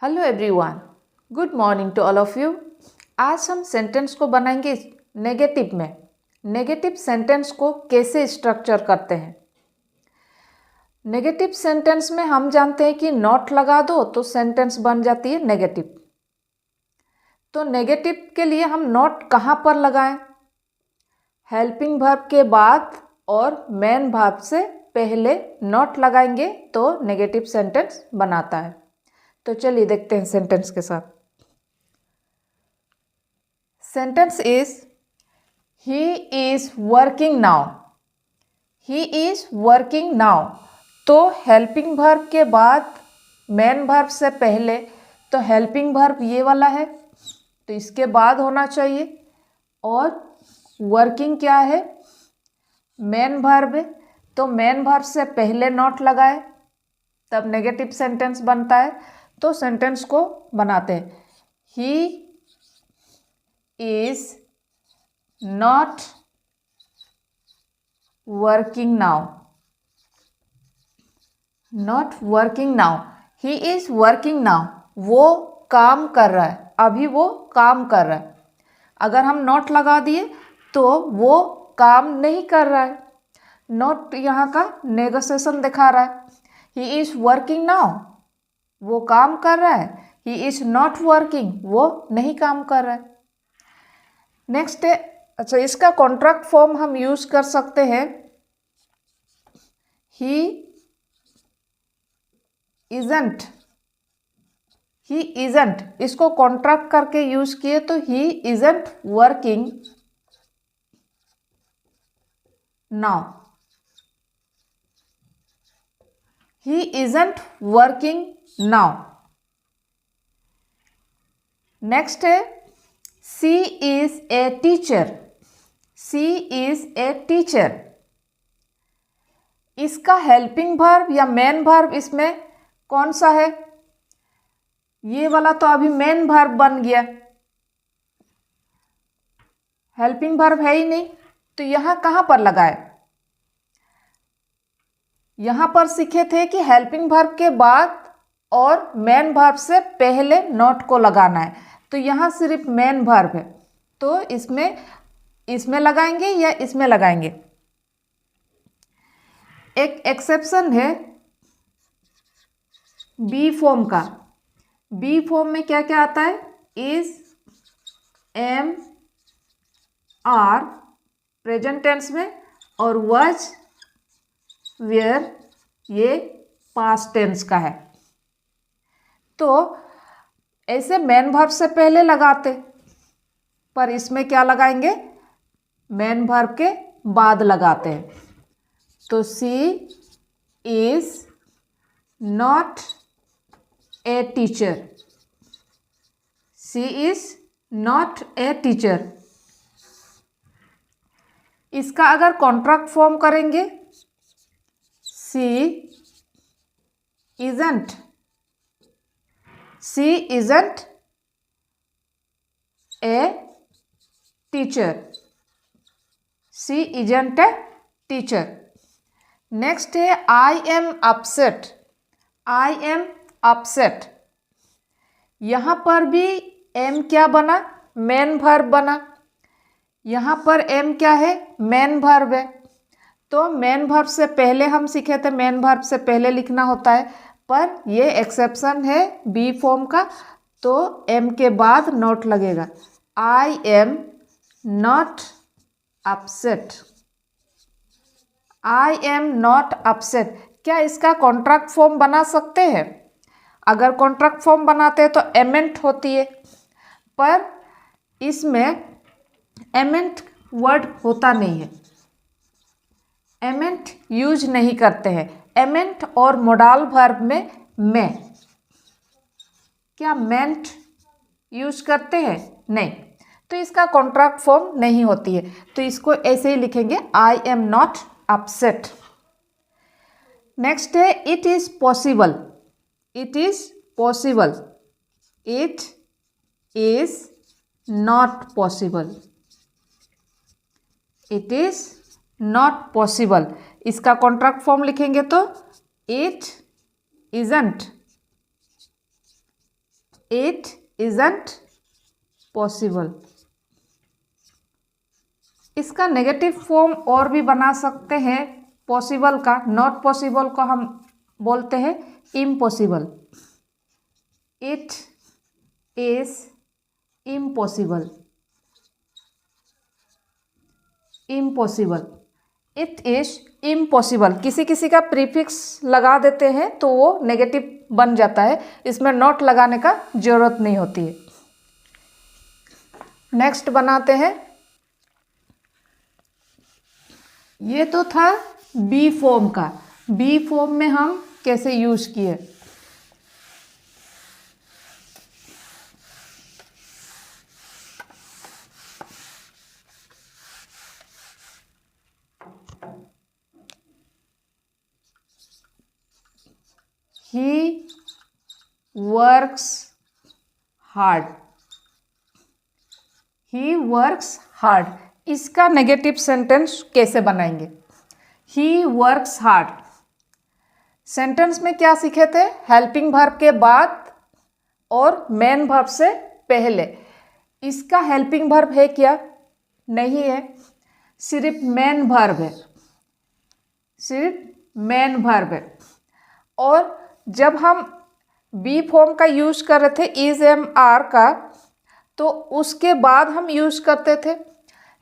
Hello everyone, good morning to all of you. आज हम sentence को बनाएंगे नेगेटिव में। नेगेटिव सेंटेंस को कैसे स्ट्रक्चर करते हैं। नेगेटिव सेंटेंस में हम जानते हैं कि नॉट लगा दो तो सेंटेंस बन जाती है नेगेटिव। तो नेगेटिव के लिए हम नॉट कहाँ पर लगाएं? हेल्पिंग वर्ब के बाद और मेन वर्ब से पहले नॉट लगाएंगे तो नेगेटिव सेंटेंस बनाता है। तो चलिए देखते हैं सेंटेंस के साथ। Sentence is he is working now. He is working now. तो हेल्पिंग वर्ब के बाद मेन वर्ब से पहले, तो हेल्पिंग वर्ब ये वाला है तो इसके बाद होना चाहिए। और वर्किंग क्या है? मेन वर्ब है, तो मेन वर्ब से पहले नॉट लगाए तब नेगेटिव सेंटेंस बनता है। तो सेंटेंस को बनाते हैं। He is not working now. Not working now. He is working now. वो काम कर रहा है, अभी वो काम कर रहा है। अगर हम नॉट लगा दिए तो वो काम नहीं कर रहा है। नॉट यहाँ का नेगोशिएशन दिखा रहा है। ही इज वर्किंग नाउ, वो काम कर रहा है। ही इज नॉट वर्किंग, वो नहीं काम कर रहा है। नेक्स्ट है, अच्छा इसका कॉन्ट्रैक्ट फॉर्म हम यूज कर सकते हैं। He isn't. ही इजंट, इसको कॉन्ट्रैक्ट करके यूज किए तो he isn't working now. He isn't working now. Next है, she is a teacher. She is a teacher. इसका हेल्पिंग वर्ब या मेन वर्ब इसमें कौन सा है? ये वाला तो अभी मेन वर्ब बन गया, हेल्पिंग वर्ब है ही नहीं। तो यहां कहां पर लगाए? यहां पर सीखे थे कि हेल्पिंग वर्ब के बाद और मेन वर्ब से पहले नॉट को लगाना है। तो यहां सिर्फ मेन वर्ब है, तो इसमें लगाएंगे या इसमें लगाएंगे। एक एक्सेप्शन है बी फॉर्म का। बी फॉर्म में क्या क्या आता है? Is, am, are present tense में, और वज, वेयर ये पास्ट टेंस का है। तो ऐसे मेन वर्ब से पहले लगाते, पर इसमें क्या लगाएंगे? मेन वर्ब के बाद लगाते हैं। तो she is not a teacher. She is not a teacher. इसका अगर कॉन्ट्रैक्ट फॉर्म करेंगे, she isn't. She isn't a teacher. She isn't a teacher. Next है I am upset. I am upset. यहां पर भी एम क्या बना? मेन वर्ब बना। यहां पर एम क्या है? मेन वर्ब है। तो मेन वर्ब से पहले हम सीखे थे मेन वर्ब से पहले लिखना होता है, पर ये एक्सेप्शन है बी फॉर्म का, तो एम के बाद नॉट लगेगा। आई am not upset. I am not upset. क्या इसका कॉन्ट्रैक्ट फॉर्म बना सकते हैं? अगर कॉन्ट्रैक्ट फॉर्म बनाते हैं तो एमेंट होती है, पर इसमें एमेंट वर्ड होता नहीं है। एमेंट यूज नहीं करते हैं। एमेंट और मोडाल वर्ब में क्या मेंट यूज करते हैं? नहीं। तो इसका कॉन्ट्रैक्ट फॉर्म नहीं होती है, तो इसको ऐसे ही लिखेंगे, I am not upset. Next है, it is possible. It is possible. It is not possible. It is not possible. इसका कॉन्ट्रैक्ट फॉर्म लिखेंगे तो it isn't it isn't possible. इसका नेगेटिव फॉर्म और भी बना सकते हैं पॉसिबल का। नॉट पॉसिबल को हम बोलते हैं impossible. It is impossible. Impossible, it is impossible. किसी किसी का प्रीफिक्स लगा देते हैं तो वो नेगेटिव बन जाता है, इसमें नॉट लगाने का जरूरत नहीं होती है। नेक्स्ट बनाते हैं, ये तो था बी फॉर्म का। बी फॉर्म में हम कैसे यूज किए। He works hard. He works hard, इसका नेगेटिव सेंटेंस कैसे बनाएंगे। ही वर्क्स हार्ड, सेंटेंस में क्या सीखे थे, हेल्पिंग वर्ब के बाद और मेन वर्ब से पहले। इसका हेल्पिंग वर्ब है क्या, नहीं है, सिर्फ मेन वर्ब है, सिर्फ मेन वर्ब है। और जब हम बी फॉर्म का यूज कर रहे थे इज एम आर का, तो उसके बाद हम यूज करते थे।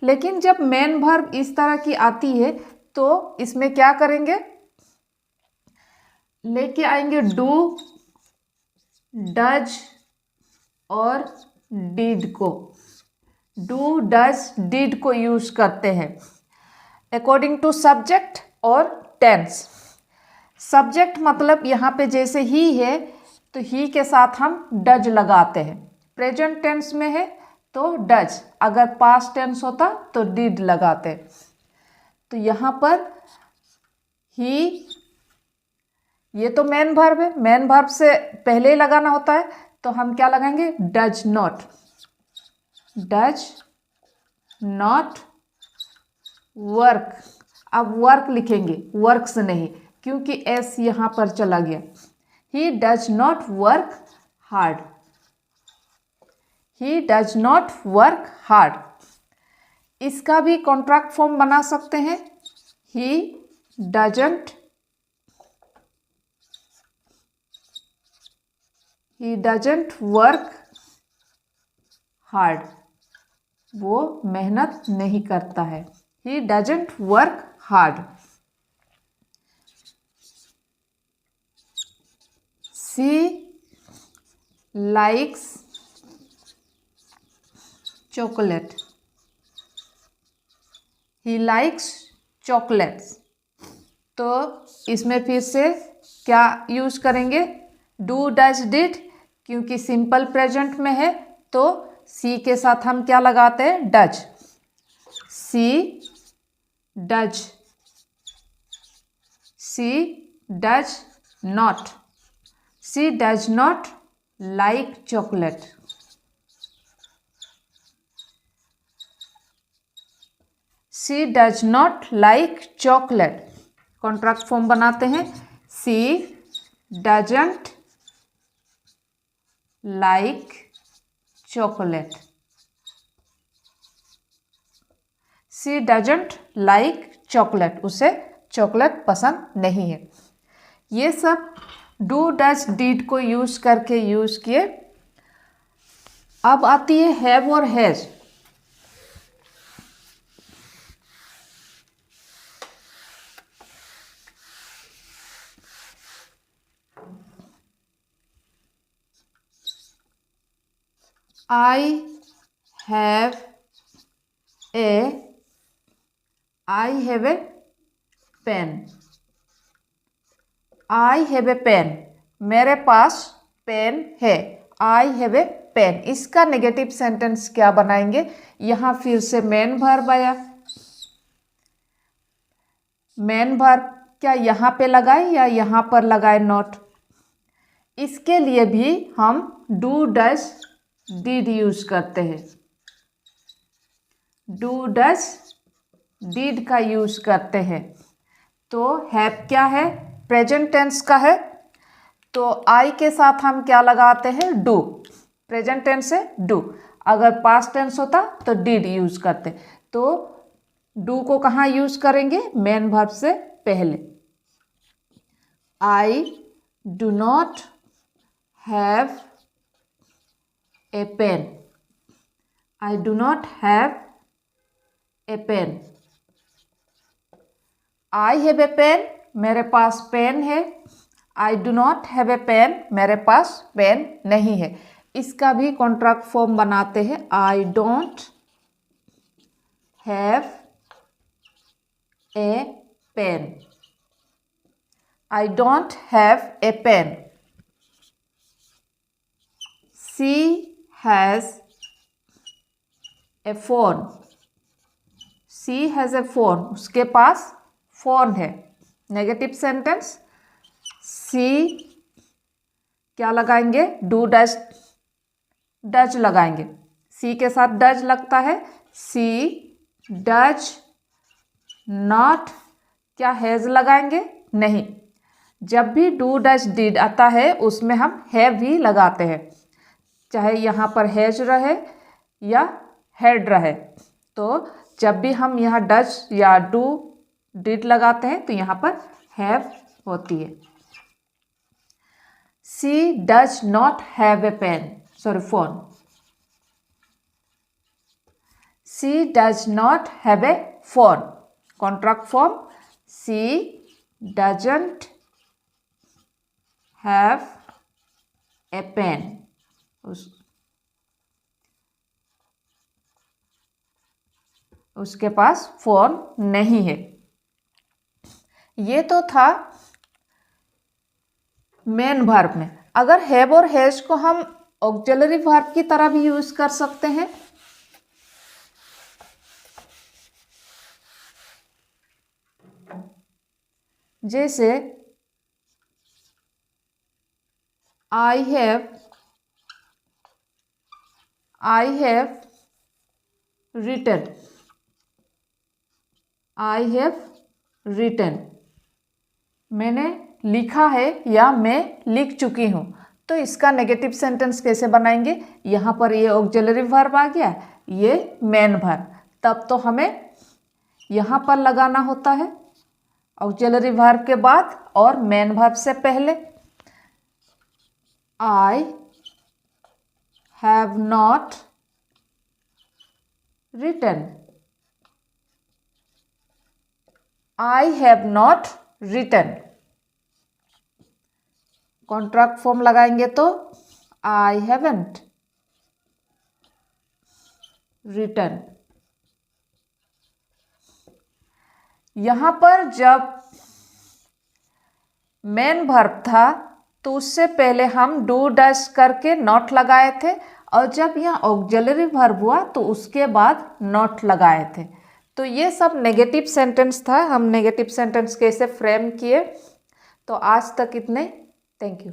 लेकिन जब मेन वर्ब इस तरह की आती है तो इसमें क्या करेंगे, लेके आएंगे डू, डज और डिड को। डू, डज, डिड को यूज करते हैं अकॉर्डिंग टू सब्जेक्ट और टेंस। सब्जेक्ट मतलब यहाँ पे जैसे ही है तो ही के साथ हम डज लगाते हैं। प्रेजेंट टेंस में है तो डज, अगर पास्ट टेंस होता तो डिड लगाते। तो यहाँ पर ही, ये तो मेन वर्ब है, मेन वर्ब से पहले ही लगाना होता है, तो हम क्या लगाएंगे, does not. Does not work, अब वर्क लिखेंगे, वर्क्स नहीं, क्योंकि एस यहाँ पर चला गया। He does not work hard. He does not work hard, इसका भी कॉन्ट्रैक्ट फॉर्म बना सकते हैं। He doesn't, he doesn't work hard, वो मेहनत नहीं करता है। He doesn't work hard. She likes chocolate. He likes chocolates, तो इसमें फिर से क्या यूज करेंगे, डू, डज, डिड, क्योंकि सिंपल प्रेजेंट में है तो सी के साथ हम क्या लगाते हैं, does. She does, she does not, she does not like chocolate. She does not like chocolate, contract form बनाते हैं। She doesn't like chocolate. She doesn't like chocolate, उसे चॉकलेट पसंद नहीं है। ये सब डू, डज, डिड को यूज करके यूज किए। अब आती है हैव और has. I have a pen. I have a pen, मेरे पास पेन है। I have a pen, इसका नेगेटिव सेंटेंस क्या बनाएंगे, यहाँ फिर से मेन वर्ब आया। मेन वर्ब क्या यहाँ पे लगाए या यहाँ पर लगाए, नॉट। इसके लिए भी हम डू, डज, डिड यूज करते हैं। डू, डज, डिड का यूज करते हैं। तो हैव क्या है, प्रेजेंट टेंस का है, तो आई के साथ हम क्या लगाते हैं, डू। प्रेजेंट टेंस है डू, अगर पास्ट टेंस होता तो डिड यूज करते। तो डू को कहाँ यूज करेंगे? मेन वर्ब से पहले। I do not have a pen, I do not have a pen. I have a pen, मेरे पास पेन है। I do not have a pen, मेरे पास पेन नहीं है। इसका भी कॉन्ट्रैक्ट फॉर्म बनाते हैं। I don't have a pen, I don't have a pen. She has a phone, she has a phone, उसके पास फोन है। नेगेटिव सेंटेंस, सी क्या लगाएंगे? डू डज, डज लगाएंगे। सी के साथ डज लगता है। सी डज नॉट, क्या हैज लगाएंगे? नहीं। जब भी डू डज डिड आता है उसमें हम हैव भी लगाते हैं, चाहे यहाँ पर हैज रहे या हैड रहे। तो जब भी हम यहाँ डज या डू डिड लगाते हैं तो यहाँ पर हैव होती है। She does not have a pen, sorry phone. She does not have a phone. Contract form, she doesn't have a pen, उसके पास फोन नहीं है। ये तो था मेन वर्ब में। अगर हैव और हैज को हम ऑक्सिलरी वर्ब की तरह भी यूज कर सकते हैं। जैसे I have written, I have written, मैंने लिखा है या मैं लिख चुकी हूँ। तो इसका नेगेटिव सेंटेंस कैसे बनाएंगे? यहाँ पर ये ऑक्सिलरी वर्ब आ गया, ये मेन वर्ब, तब तो हमें यहाँ पर लगाना होता है ऑक्सिलरी वर्ब के बाद और मेन वर्ब से पहले। I have not written, I have not written. Contract form लगाएंगे तो आई हैवंट रिटन। यहां पर जब मेन वर्ब था तो उससे पहले हम डू डज करके नॉट लगाए थे, और जब यहाँ ऑक्सिलरी वर्ब हुआ तो उसके बाद नॉट लगाए थे। तो ये सब नेगेटिव सेंटेंस था। हम नेगेटिव सेंटेंस कैसे फ्रेम किए। तो आज तक इतने। Thank you.